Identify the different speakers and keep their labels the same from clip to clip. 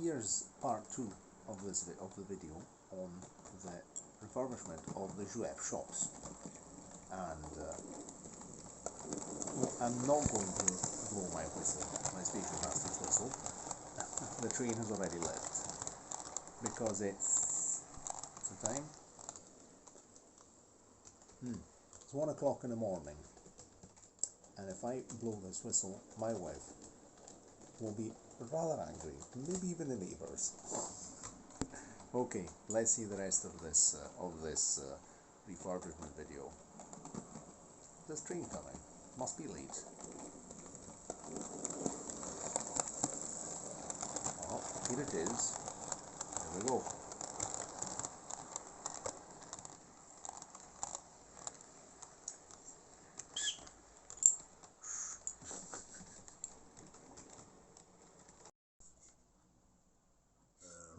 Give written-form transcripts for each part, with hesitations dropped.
Speaker 1: here's part 2 of the video on the refurbishment of the Jouef shops, and I'm not going to blow my whistle, my station master's whistle. The train has already left because it's the time. It's 1 o'clock in the morning, and if I blow this whistle, my wife will be rather angry, maybe even the neighbours. Okay, let's see the rest of this refurbishment video. There's train coming, must be late. Oh, here it is. There we go.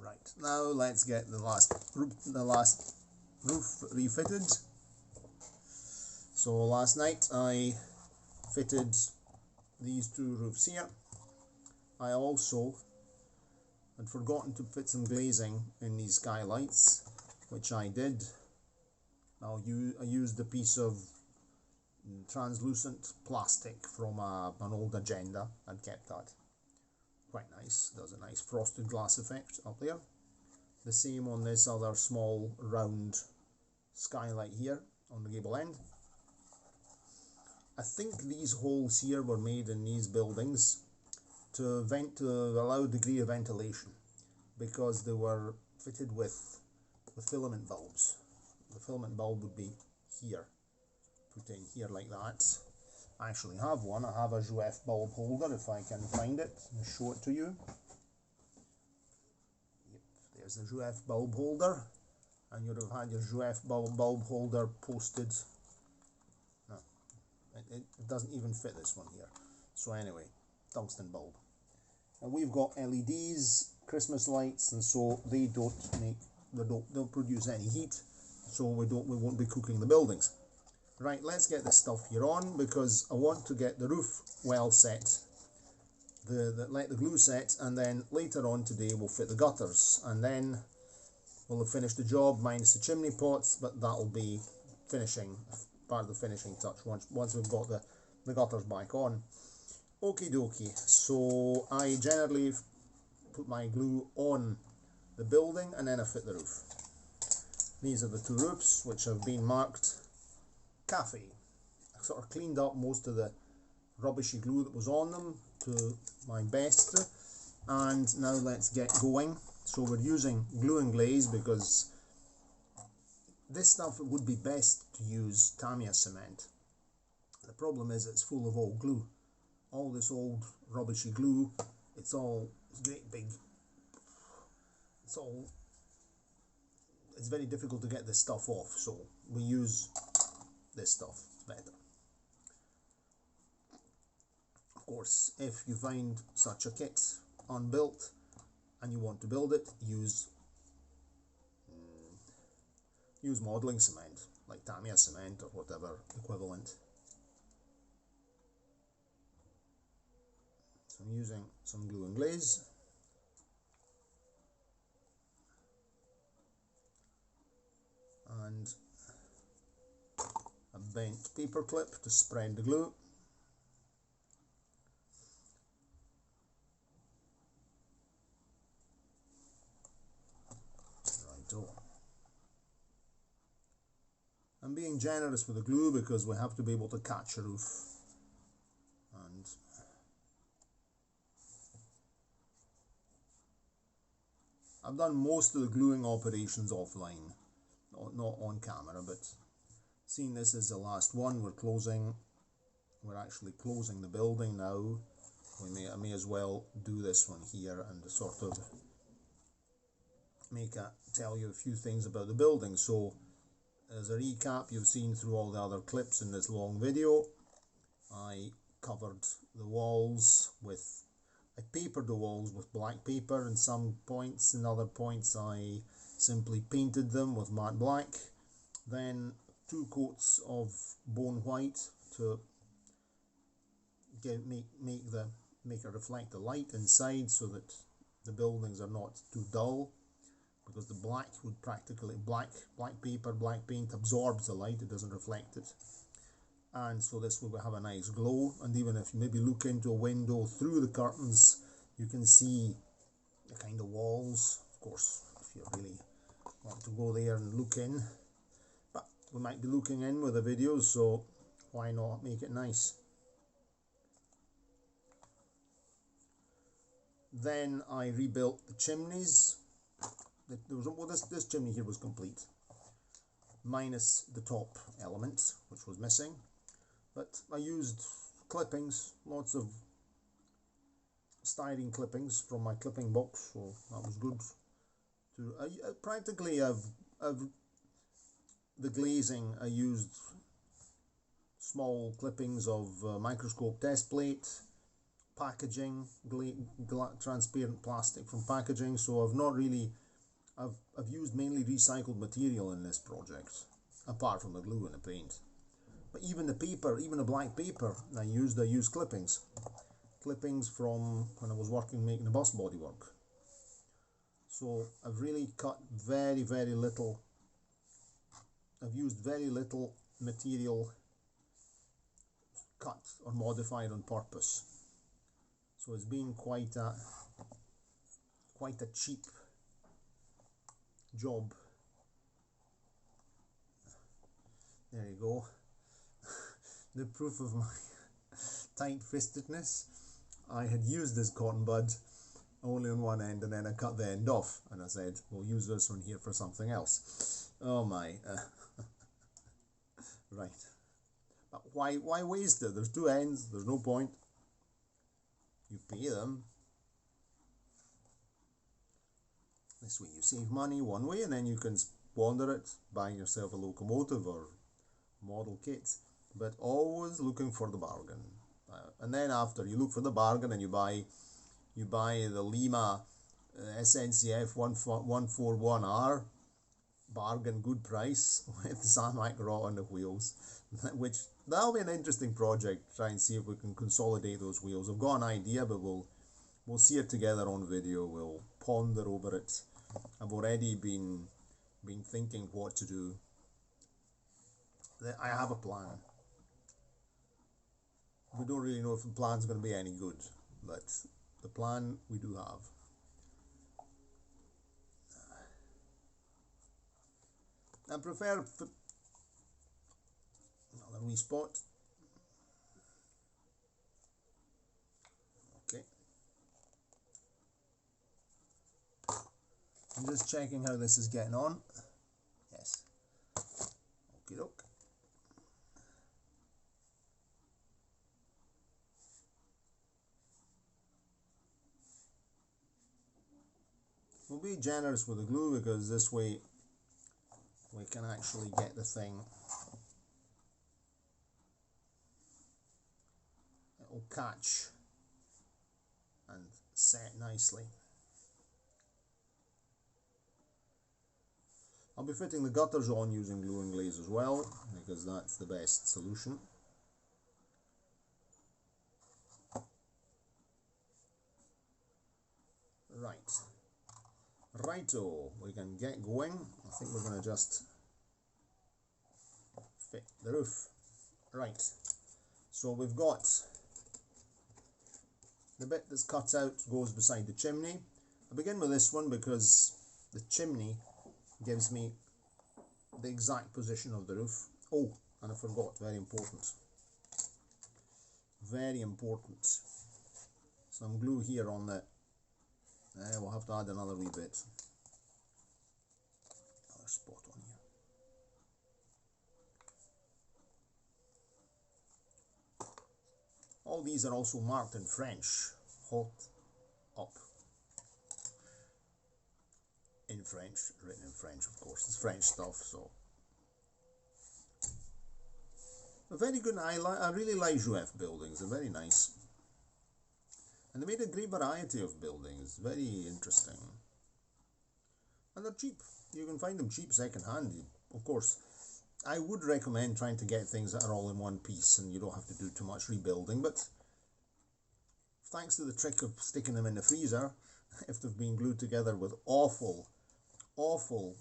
Speaker 1: Right, now let's get the last roof refitted. So last night I fitted these 2 roofs here. I also had forgotten to fit some glazing in these skylights, which I did. I used a piece of translucent plastic from an old Agenda. I'd kept that. Quite nice, does a nice frosted glass effect up there. The same on this other small round skylight here on the gable end. I think these holes here were made in these buildings to allow a degree of ventilation, because they were fitted with filament bulbs. The filament bulb would be here, put in here like that. I actually have one. I have a Jouef bulb holder, if I can find it and show it to you. Yep, there's the Jouef bulb holder, and you'd have had your Jouef bulb holder posted. No, it doesn't even fit this one here. So anyway, tungsten bulb. And we've got LEDs, Christmas lights, and so they don't produce any heat, so we won't be cooking the buildings. Right, let's get this stuff here on, because I want to get the roof well set, let the glue set, and then later on today we'll fit the gutters, and then we'll have finished the job minus the chimney pots, but that'll be finishing, part of the finishing touch once we've got the gutters back on. Okie dokie, so I generally put my glue on the building and then I fit the roof. These are the 2 roofs which have been marked Cafe. I sort of cleaned up most of the rubbishy glue that was on them to my best, and now let's get going. So we're using glue and glaze, because this stuff would be best to use Tamiya cement. The problem is it's full of old glue. All this old rubbishy glue, it's great big, it's very difficult to get this stuff off, so we use this stuff. It's better. Of course, if you find such a kit unbuilt and you want to build it, use modelling cement like Tamiya cement or whatever equivalent. So I'm using some glue and glaze. And a bent paper clip to spread the glue. Righto. I'm being generous with the glue because we have to be able to catch a roof. And I've done most of the gluing operations offline, not on camera, but seeing this is the last one, we're actually closing the building now. I may as well do this one here and sort of tell you a few things about the building. So as a recap, you've seen through all the other clips in this long video, I covered the walls I papered the walls with black paper in some points, in other points I simply painted them with matte black. Then 2 coats of bone white to make it reflect the light inside, so that the buildings are not too dull, because the black would practically, black paper, black paint absorbs the light, it doesn't reflect it. And so this will have a nice glow, and even if you maybe look into a window through the curtains, you can see the kind of walls. Of course, if you really want to go there and look in, but we might be looking in with the videos, so why not make it nice? Then I rebuilt the chimneys. This chimney here was complete, minus the top element, which was missing. But I used clippings, lots of styrene clippings from my clipping box, so that was good. Practically, the glazing, I used small clippings of microscope test plate, packaging, transparent plastic from packaging. So I've not really, I've used mainly recycled material in this project, apart from the glue and the paint. But even the paper, even the black paper I used clippings from when I was making the bus bodywork. So I've really cut very little. I've used very little material cut or modified on purpose. So it's been quite a cheap job. There you go. The proof of my tight-fistedness. I had used this cotton bud only on one end, and then I cut the end off, and I said, we'll use this one here for something else. Oh my. Right. But why waste it? There's two ends, there's no point. You pay them. This way you save money one way, and then you can squander it buying yourself a locomotive or model kit. But always looking for the bargain. And then after you look for the bargain and you buy the Lima SNCF 141R bargain good price with Zamac rot on the wheels, which that'll be an interesting project. Try and see if we can consolidate those wheels. I've got an idea, but we'll see it together on video. We'll ponder over it. I've already been thinking what to do. I have a plan. We don't really know if the plan's going to be any good, but the plan we do have. I prefer another wee spot. Okay. I'm just checking how this is getting on. Yes. Okie doke. We'll be generous with the glue, because this way we can actually get the thing. It'll catch and set nicely. I'll be fitting the gutters on using glue and glaze as well, because that's the best solution. Right. Righto, we can get going. I think we're going to just fit the roof. Right, so we've got the bit that's cut out goes beside the chimney. I begin with this one because the chimney gives me the exact position of the roof. Oh, and I forgot, very important. Very important. Some glue here on the we'll have to add another wee bit. Another spot on here. All these are also marked in French. Hot up. In French, written in French, of course. It's French stuff, so. A very good. I really like Jouef buildings. They're very nice. And they made a great variety of buildings, very interesting. And they're cheap. You can find them cheap second hand. Of course, I would recommend trying to get things that are all in one piece and you don't have to do too much rebuilding, but thanks to the trick of sticking them in the freezer, if they've been glued together with awful, awful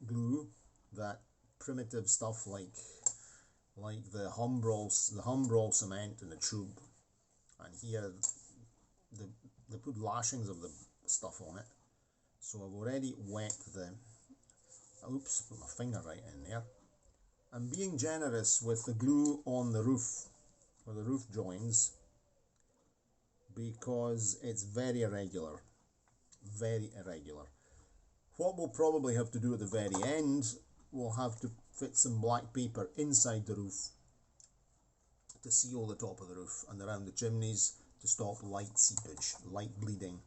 Speaker 1: glue, that primitive stuff like the Humbrol cement and the tube, and here they put lashings of the stuff on it. So I've already wet the, oops, put my finger right in there. I'm being generous with the glue on the roof, or the roof joins, because it's very irregular, very irregular. What we'll probably have to do at the very end, we'll have to fit some black paper inside the roof to seal the top of the roof and around the chimneys to stop light seepage, light bleeding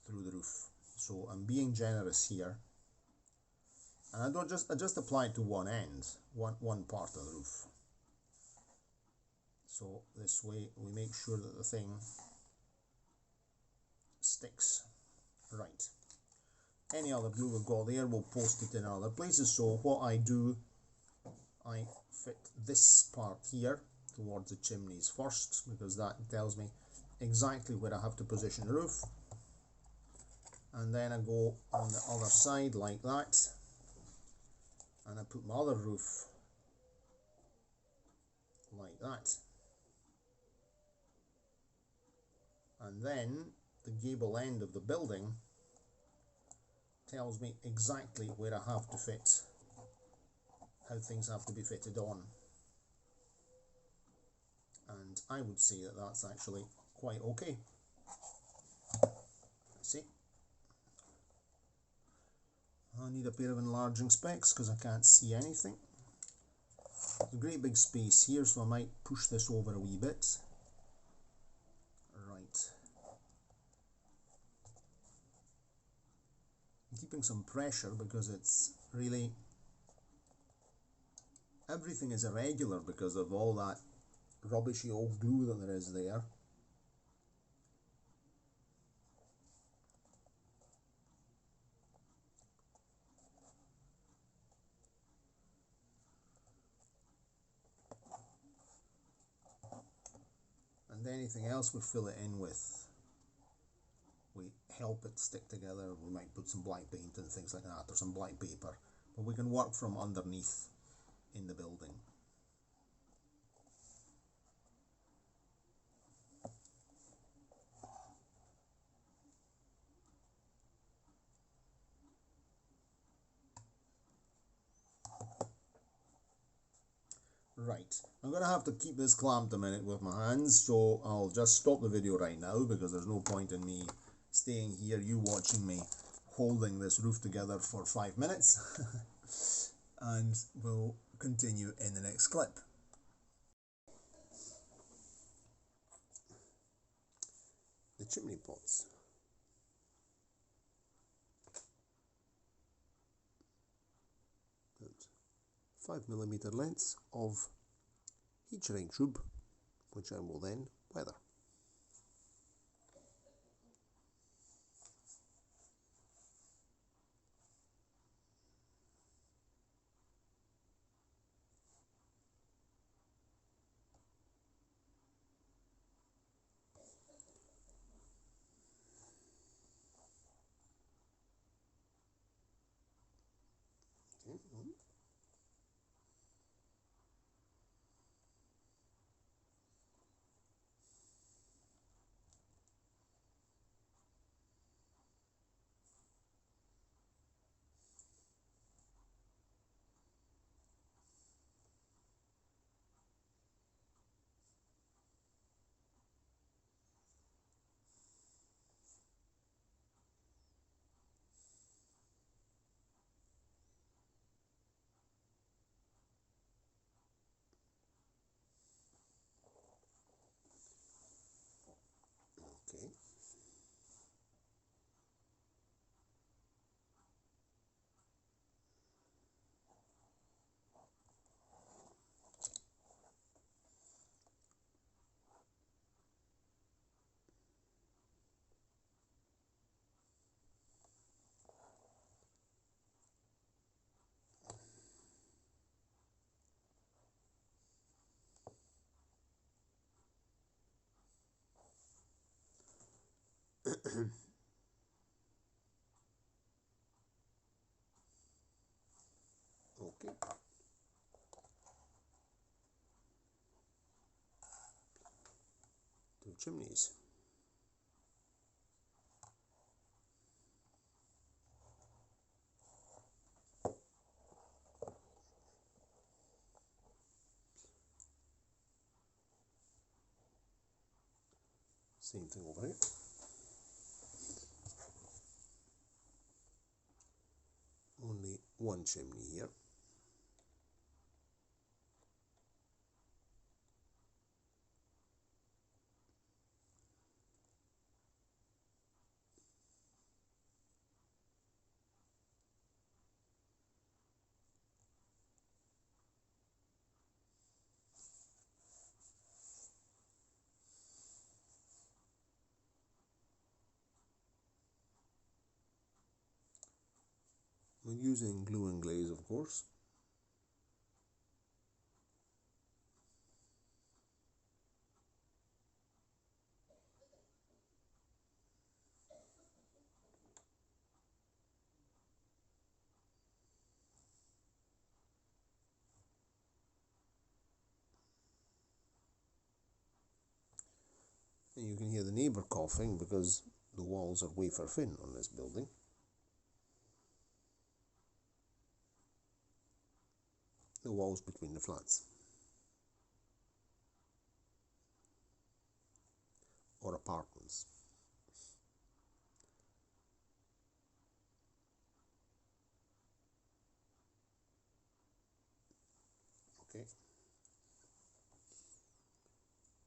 Speaker 1: through the roof. So I'm being generous here, and I just apply it to one end, one part of the roof. So this way we make sure that the thing sticks right. Any other glue we've got there, we'll post it in other places. So what I do, I fit this part here towards the chimneys first, because that tells me exactly where I have to position the roof. And then I go on the other side like that, and I put my other roof like that. And then the gable end of the building tells me exactly where I have to fit, how things have to be fitted on. And I would say that that's actually quite okay. See? I need a pair of enlarging specs because I can't see anything. There's a great big space here, so I might push this over a wee bit. Right. I'm keeping some pressure because it's really, everything is irregular because of all that rubbishy old glue that there is there. And anything else we fill it in with, we help it stick together. We might put some black paint and things like that, or some black paper, but we can work from underneath in the building. Right, I'm going to have to keep this clamped a minute with my hands, so I'll just stop the video right now because there's no point in me staying here, you watching me holding this roof together for 5 minutes. And we'll continue in the next clip. The chimney pots. 5mm lengths of heat shrink tube, which I will then weather. Okay. Okay. Two chimneys. Same thing over here. Only one chimney here. We're using glue and glaze, of course. And you can hear the neighbour coughing because the walls are wafer thin on this building. The walls between the flats. Or apartments. Okay.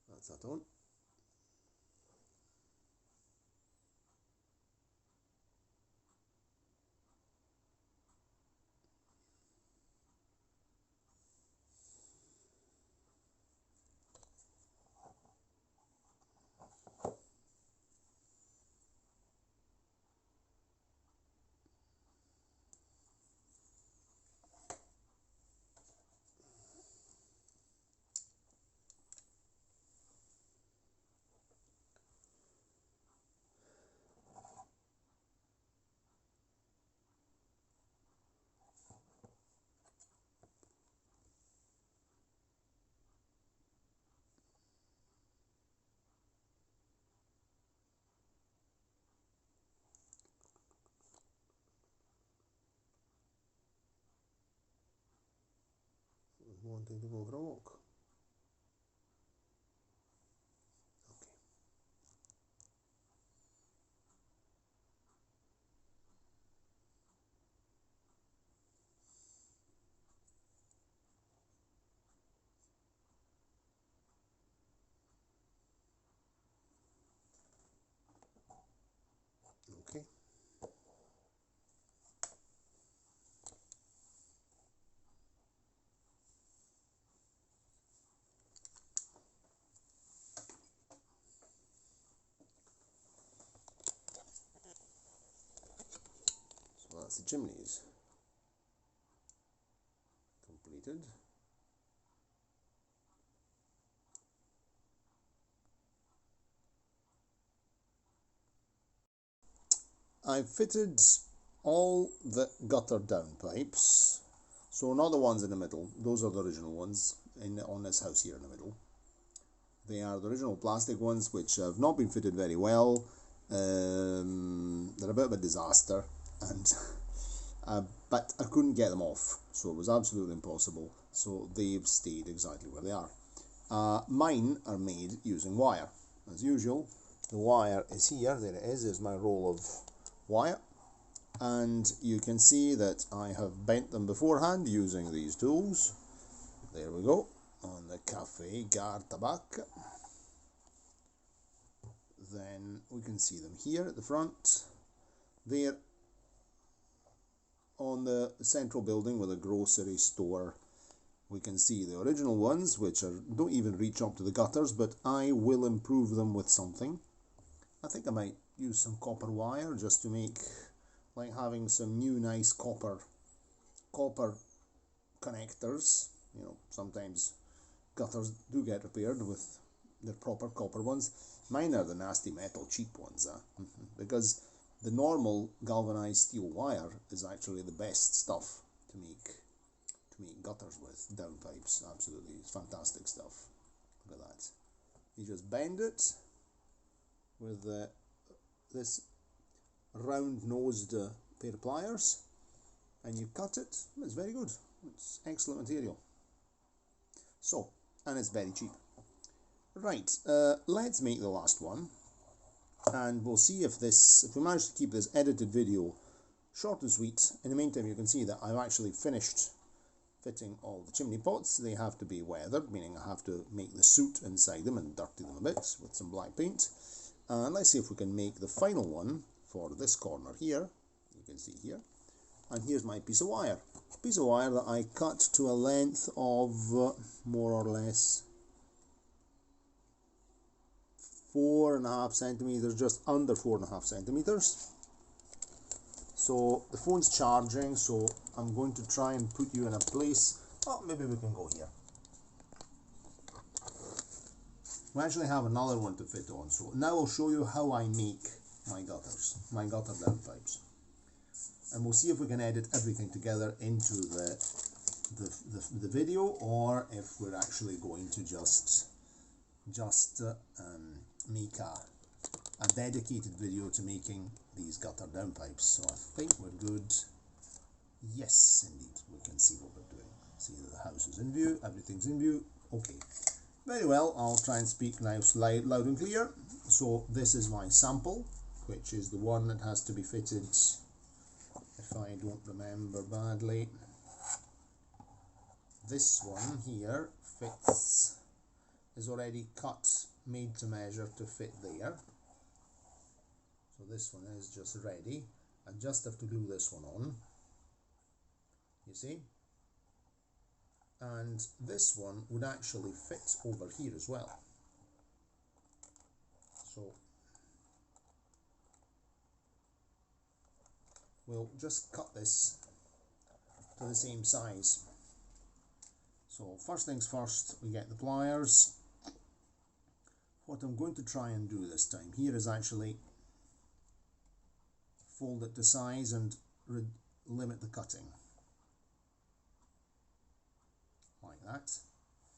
Speaker 1: That's that on. Wanting to go for a walk. Okay. So that's the chimneys completed. I've fitted all the gutter downpipes, so not the ones in the middle, those are the original ones on this house here in the middle. They are the original plastic ones which have not been fitted very well. They're a bit of a disaster, and but I couldn't get them off, so it was absolutely impossible, so they've stayed exactly where they are. Mine are made using wire. As usual, the wire is here, there it is, there's my roll of wire, and you can see that I have bent them beforehand using these tools. There we go, on the Cafe Gare Tabac. Then we can see them here at the front, there on the central building with a grocery store. We can see the original ones, which don't even reach up to the gutters, but I will improve them with something. I think I might use some copper wire just to make, like having some new nice copper connectors. You know, sometimes gutters do get repaired with the proper copper ones. Mine are the nasty metal cheap ones, because the normal galvanized steel wire is actually the best stuff to make to make gutters with, downpipes. Absolutely, it's fantastic stuff. Look at that. You just bend it with this round-nosed pair of pliers, and you cut it. It's very good. It's excellent material. So, and it's very cheap. Right, let's make the last one, and we'll see if we manage to keep this edited video short and sweet. In the meantime, you can see that I've actually finished fitting all the chimney pots. They have to be weathered, meaning I have to make the soot inside them and dirty them a bit with some black paint. And let's see if we can make the final one for this corner here. You can see here. And here's my piece of wire. Piece of wire that I cut to a length of more or less 4.5 centimeters, just under 4.5 centimeters. So the phone's charging, so I'm going to try and put you in a place. Oh, maybe we can go here. We actually have another one to fit on, so now I'll show you how I make my gutters, my gutter downpipes. And we'll see if we can edit everything together into the video, or if we're actually going to just make a dedicated video to making these gutter downpipes. So I think we're good. Yes, indeed, we can see what we're doing. See that the house is in view, everything's in view. Okay, very well. I'll try and speak now loud and clear. So this is my sample, which is the one that has to be fitted, if I don't remember badly. This one here is already cut, made to measure to fit there. So this one is just ready. I just have to glue this one on, you see. And this one would actually fit over here as well. So we'll just cut this to the same size. So first things first, we get the pliers. What I'm going to try and do this time here is actually fold it to size and limit the cutting. Like that.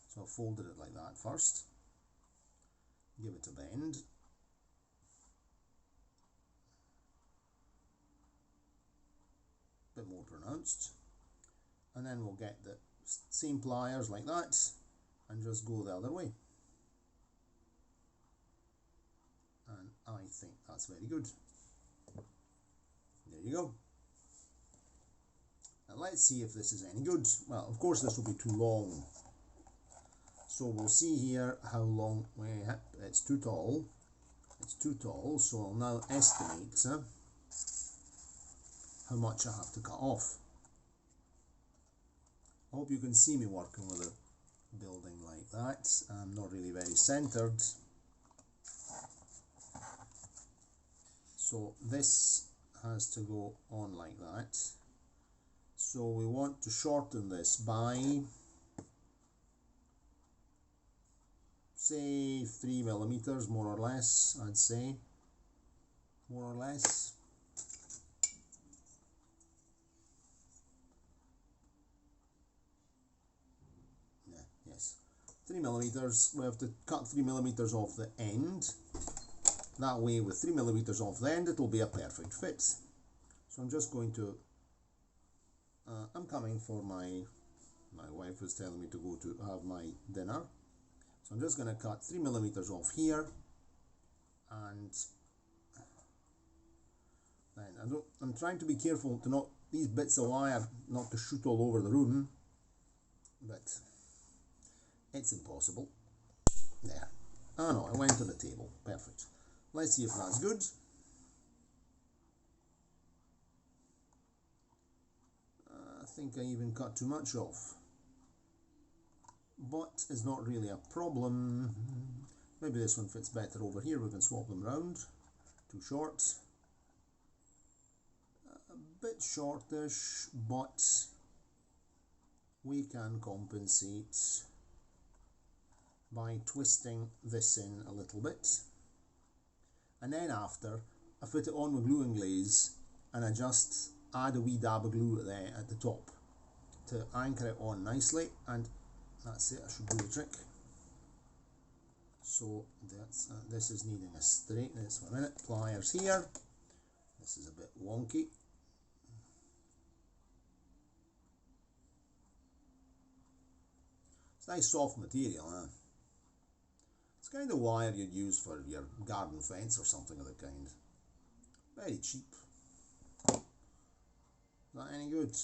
Speaker 1: So I've folded it like that first. Give it a bend. Bit more pronounced. And then we'll get the same pliers like that and just go the other way. And I think that's very good. There you go. Now let's see if this is any good. Well, of course this will be too long. So we'll see here how long it's too tall. It's too tall, so I'll now estimate how much I have to cut off. I hope you can see me working with a building like that. I'm not really very centered. So this has to go on like that. So we want to shorten this by, say, 3 millimeters, more or less, I'd say. More or less. Yeah, yes. 3 millimeters. We have to cut 3 millimeters off the end. That way, with 3 millimeters off the end, it will be a perfect fit. So I'm just going to, I'm coming for my wife was telling me to go to have my dinner. So I'm just going to cut 3 millimeters off here. And then I'm trying to be careful to not, these bits of wire, not to shoot all over the room. But it's impossible. There. Oh no, I went to the table. Perfect. Let's see if that's good. I think I even cut too much off. But it's not really a problem. Maybe this one fits better over here. We can swap them round. Too short. A bit shortish, but we can compensate by twisting this in a little bit. And then after, I fit it on with glue and glaze, and I just add a wee dab of glue there at the top to anchor it on nicely, and that's it. I should do the trick. So that's this is needing a straightness for a minute. Pliers here. This is a bit wonky. It's nice soft material, huh? It's kind of wire you'd use for your garden fence or something of the kind. Very cheap. Is that any good?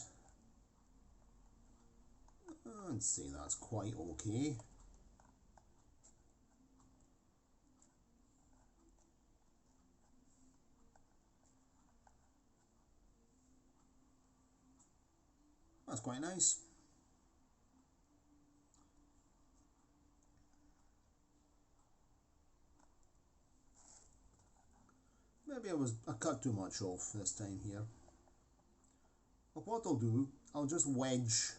Speaker 1: I'd say that's quite okay. That's quite nice. Maybe I cut too much off this time here. But what I'll do, I'll just wedge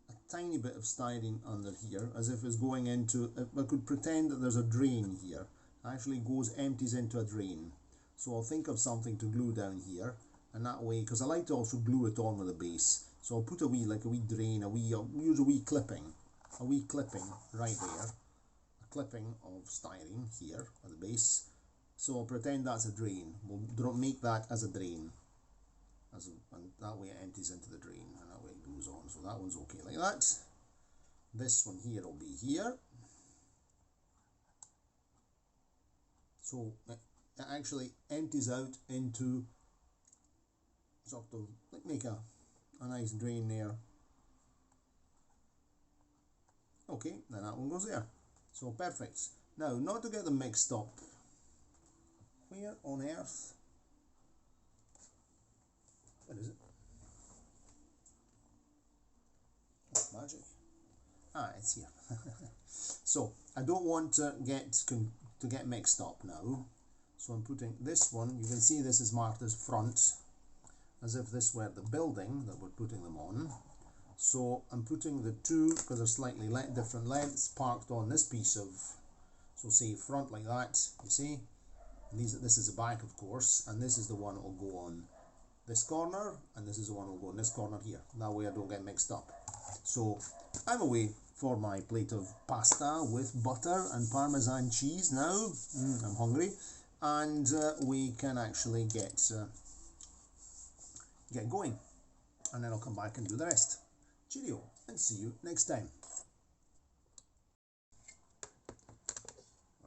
Speaker 1: a tiny bit of styrene under here, as if it's going into, I could pretend that there's a drain here. It actually empties into a drain. So I'll think of something to glue down here, and that way, because I like to also glue it on with a base. So I'll put a wee drain, I'll use a wee clipping right there, a clipping of styrene here at the base. So I'll pretend that's a drain. We'll make that as a drain, and that way it empties into the drain, and that way it goes on. So that one's okay like that. This one here will be here. So it actually empties out into sort of, like, make a nice drain there. Okay, then that one goes there. So perfect. Now, not to get them mixed up, where on earth, what is it? Oh, magic. Ah, it's here. So I don't want to get mixed up now. So I'm putting this one, you can see this is marked as front, as if this were the building that we're putting them on. So I'm putting the two, because they're slightly different lengths, parked on this piece of, so say front like that, you see. This is the back, of course, and this is the one that will go on this corner, and this is the one that will go on this corner here. That way I don't get mixed up. So I'm away for my plate of pasta with butter and Parmesan cheese now. I'm hungry, and we can actually get going, and then I'll come back and do the rest. Cheerio, and see you next time.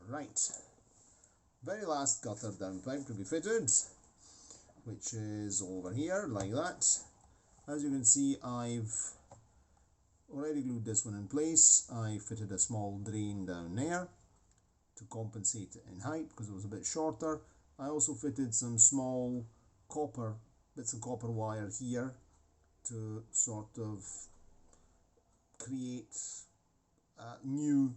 Speaker 1: Right. Very last gutter downpipe to be fitted, which is over here like that. As you can see, I've already glued this one in place. I fitted a small drain down there to compensate it in height because it was a bit shorter. I also fitted some small bits of copper wire here to sort of create new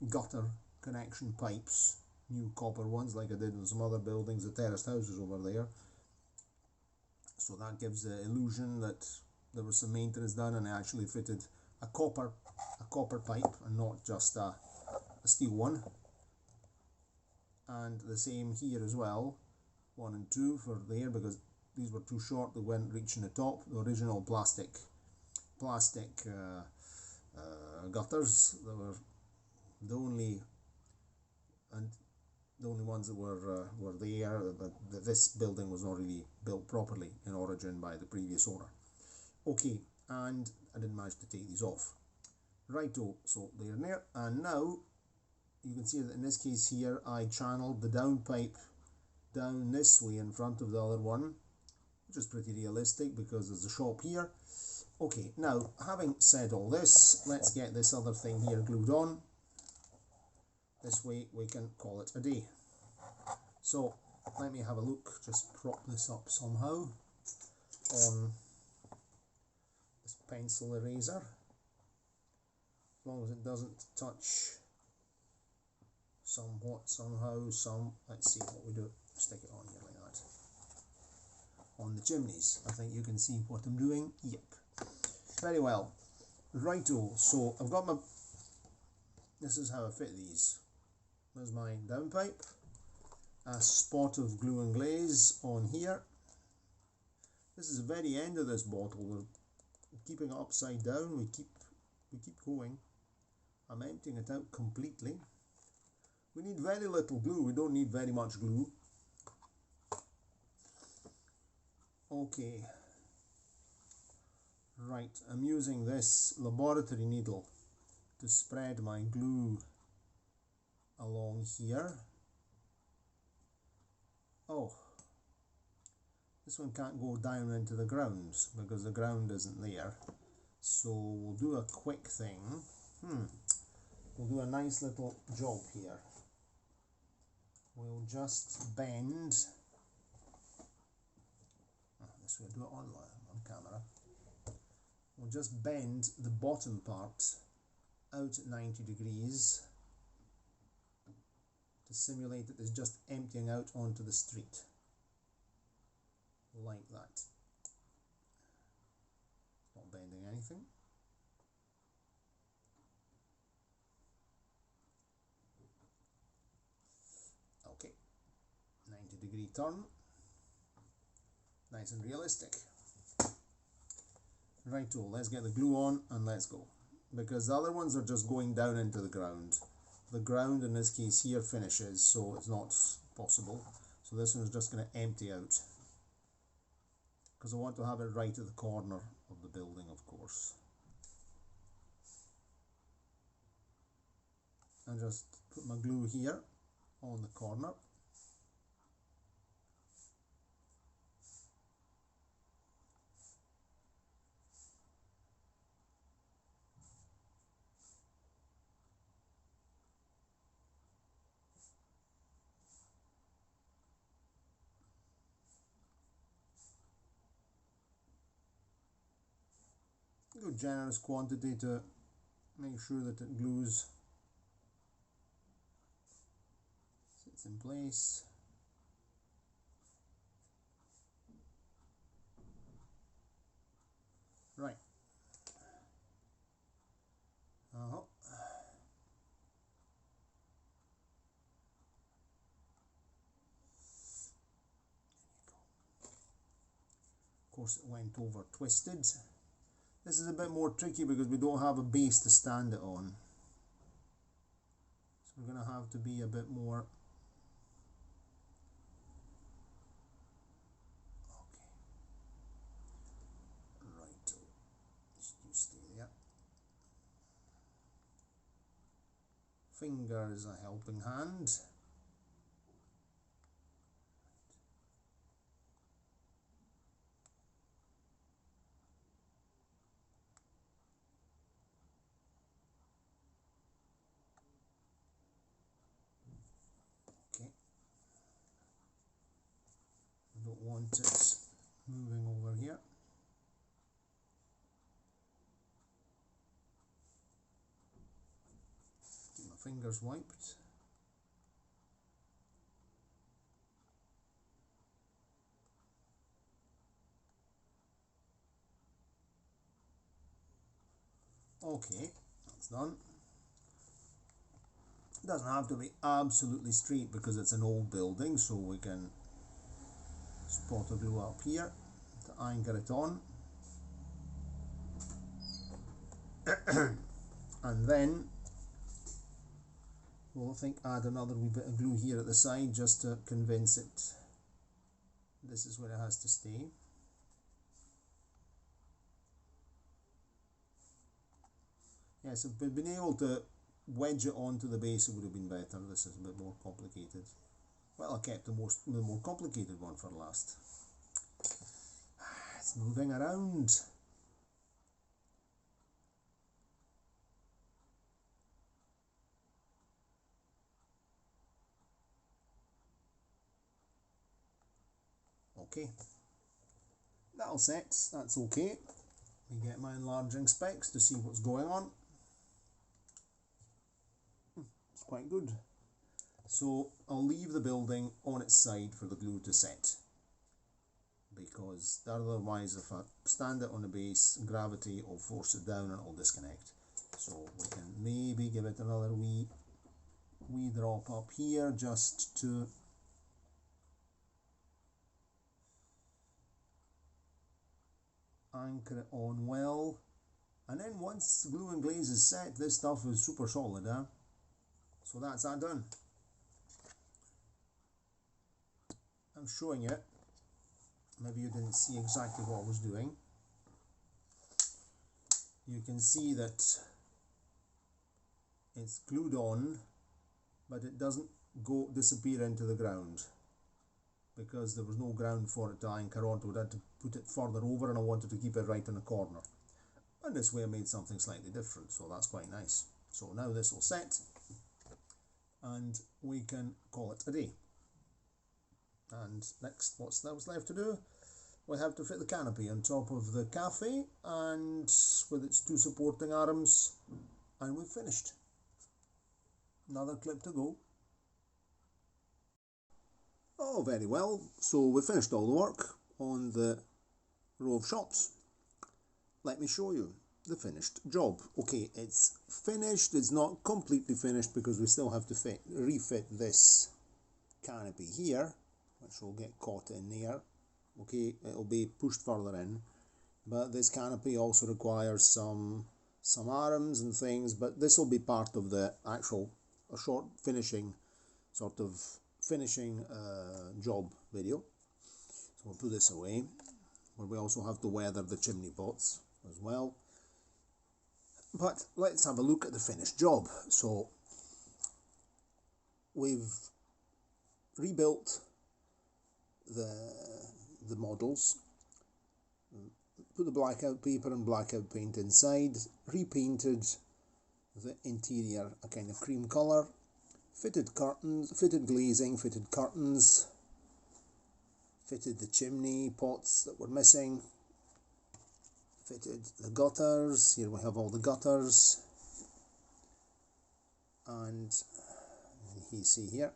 Speaker 1: gutter connection pipes, new copper ones, like I did in some other buildings, the terraced houses over there. So that gives the illusion that there was some maintenance done, and I actually fitted a copper pipe and not just a steel one. And the same here as well, 1 and 2 for there, because these were too short, they weren't reaching the top. The original plastic gutters, they were the only ones that were there. But this building was not really built properly in origin by the previous owner. Okay, and I didn't manage to take these off. Righto, so they're there, and now you can see that in this case here I channeled the downpipe down this way in front of the other one, which is pretty realistic because there's a shop here. Okay, now having said all this, let's get this other thing here glued on. This way we can call it a day. So let me have a look, just prop this up somehow on this pencil eraser, as long as it doesn't touch somehow. Let's see what we do. Stick it on here like that. On the chimneys. I think you can see what I'm doing. Yep. Very well. Righto, so I've got this is how I fit these. There's my downpipe. A spot of glue and glaze on here. This is the very end of this bottle. We're keeping it upside down. We keep going. I'm emptying it out completely. We need very little glue. We don't need very much glue. Okay. Right, I'm using this laboratory needle to spread my glue along here. Oh, this one can't go down into the ground because the ground isn't there. So we'll do a quick thing. We'll do a nice little job here. We'll just bend. This way, do it on camera. We'll just bend the bottom part out at 90 degrees to simulate that it's just emptying out onto the street. Like that. Not bending anything. Okay. 90-degree turn. Nice and realistic. Righto, let's get the glue on and let's go. Because the other ones are just going down into the ground. The ground in this case here finishes, so it's not possible. So this one is just going to empty out. Because I want to have it right at the corner of the building, of course. And just put my glue here on the corner. Good generous quantity to make sure that it glues, sits in place. Right. Of course it went over twisted. This is a bit more tricky because we don't have a base to stand it on. So we're going to have to be a bit more. Okay. Right. You stay there. Fingers a helping hand. Don't want it moving over here. Get my fingers wiped. Okay, that's done. It doesn't have to be absolutely straight because it's an old building, so we can spot a glue up here to anchor it on. And then we'll add another wee bit of glue here at the side just to convince it this is where it has to stay. Yes, if we'd been able to wedge it onto the base, it would have been better. This is a bit more complicated. Well, I kept the more complicated one for last. It's moving around. Okay, that'll set, that's okay. We get my enlarging specs to see what's going on. It's quite good. So I'll leave the building on its side for the glue to set, because otherwise if I stand it on the base, gravity will force it down and it'll disconnect. So we can maybe give it another wee drop up here just to anchor it on well, and then once glue and glaze is set, this stuff is super solid, huh? So that's that done. I'm showing you, maybe you didn't see exactly what I was doing. You can see that it's glued on, but it doesn't disappear into the ground, because there was no ground for it to anchor onto. I had to put it further over, and I wanted to keep it right in the corner. And this way I made something slightly different, so that's quite nice. So now this will set, and we can call it a day. And next, what's left to do? We have to fit the canopy on top of the cafe, and with its two supporting arms, and we've finished. Another clip to go. Oh, very well. So we finished all the work on the row of shops. Let me show you the finished job. Okay, it's finished. It's not completely finished because we still have to refit this canopy here, which will get caught in there. Okay, it'll be pushed further in, but this canopy also requires some arms and things, but this will be part of the actual short finishing job video. So we'll put this away, where we also have to weather the chimney pots as well. But let's have a look at the finished job. So we've rebuilt the models, put the blackout paper and blackout paint inside, repainted the interior a kind of cream colour, fitted curtains, fitted glazing, fitted curtains, fitted the chimney pots that were missing, fitted the gutters. Here we have all the gutters, and you see here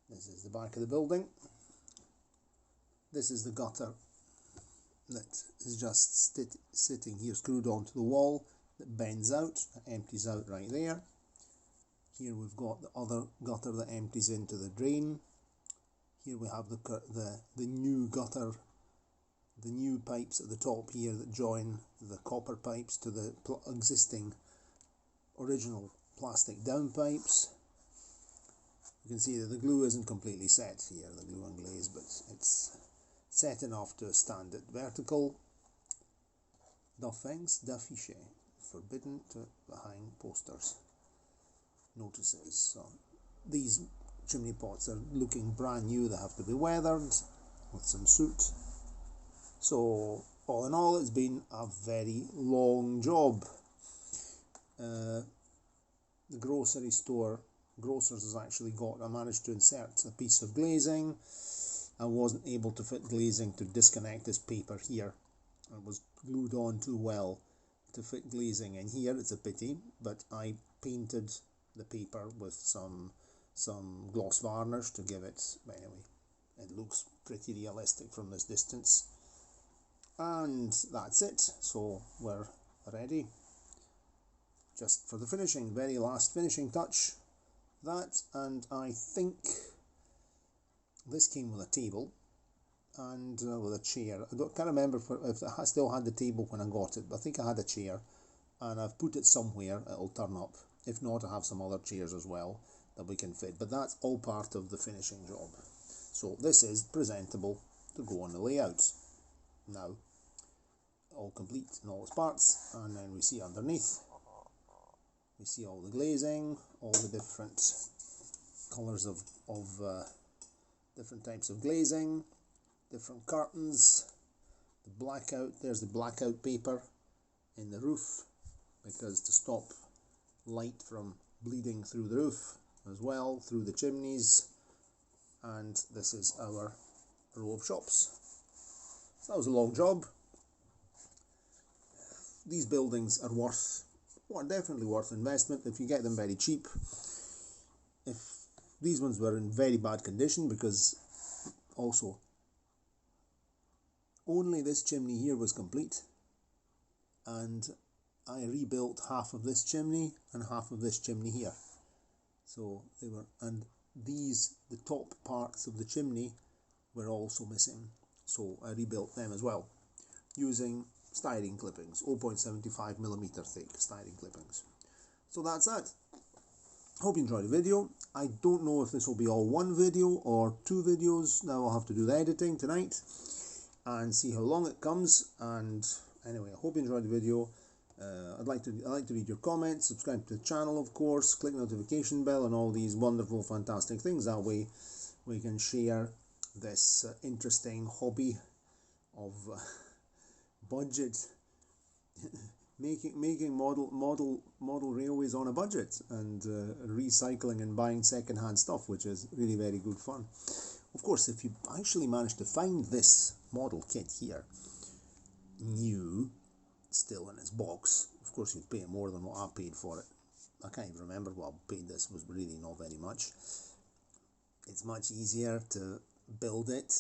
Speaker 1: this is the back of the building. This is the gutter that is just sitting here, screwed onto the wall, that bends out, that empties out right there. Here we've got the other gutter that empties into the drain. Here we have the new gutter, the new pipes at the top here that join the copper pipes to the existing original plastic downpipes. You can see that the glue isn't completely set here, the glue and glaze, but it's set enough to stand it vertical. D'affiches, d'afficher, forbidden to hang posters, notices. So these chimney pots are looking brand new. They have to be weathered with some soot. So all in all, it's been a very long job. The grocery store, grocers has actually I managed to insert a piece of glazing. I wasn't able to fit glazing to disconnect this paper here. It was glued on too well to fit glazing in here. It's a pity, but I painted the paper with some gloss varnish to give it, anyway, it looks pretty realistic from this distance. And that's it. So we're ready just for the finishing, very last finishing touch. That, and I think this came with a table and with a chair. Can't remember if I still had the table when I got it, but I think I had a chair, and I've put it somewhere. It'll turn up. If not, I have some other chairs as well that we can fit, but that's all part of the finishing job. So this is presentable to go on the layout. Now, all complete in all its parts, and then we see underneath, we see all the glazing, all the different colours of different types of glazing, different curtains, the blackout. There's the blackout paper in the roof, because to stop light from bleeding through the roof as well, through the chimneys. And this is our row of shops. So that was a long job. These buildings are definitely worth investment if you get them very cheap. If these ones were in very bad condition, because also only this chimney here was complete, and I rebuilt half of this chimney and half of this chimney here. So they were, and the top parts of the chimney were also missing, so I rebuilt them as well using styrene clippings, 0.75mm thick styrene clippings. So that's it. Hope you enjoyed the video. I don't know if this will be all one video or two videos. Now I'll have to do the editing tonight and see how long it comes. And anyway, I hope you enjoyed the video. I'd like to read your comments. Subscribe to the channel, of course. Click the notification bell and all these wonderful, fantastic things. That way, we can share this interesting hobby of budget making model railways on a budget, and recycling and buying second-hand stuff, which is really very good fun. Of course, if you actually manage to find this model kit here new, still in its box, of course you'd pay more than what I paid for it. I can't even remember what I paid. This was really not very much. It's much easier to build it,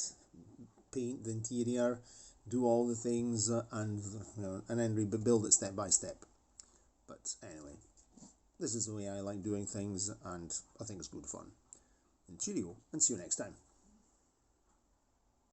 Speaker 1: paint the interior, do all the things, and then rebuild it step by step. But anyway, this is the way I like doing things, and I think it's good fun. And cheerio, and see you next time.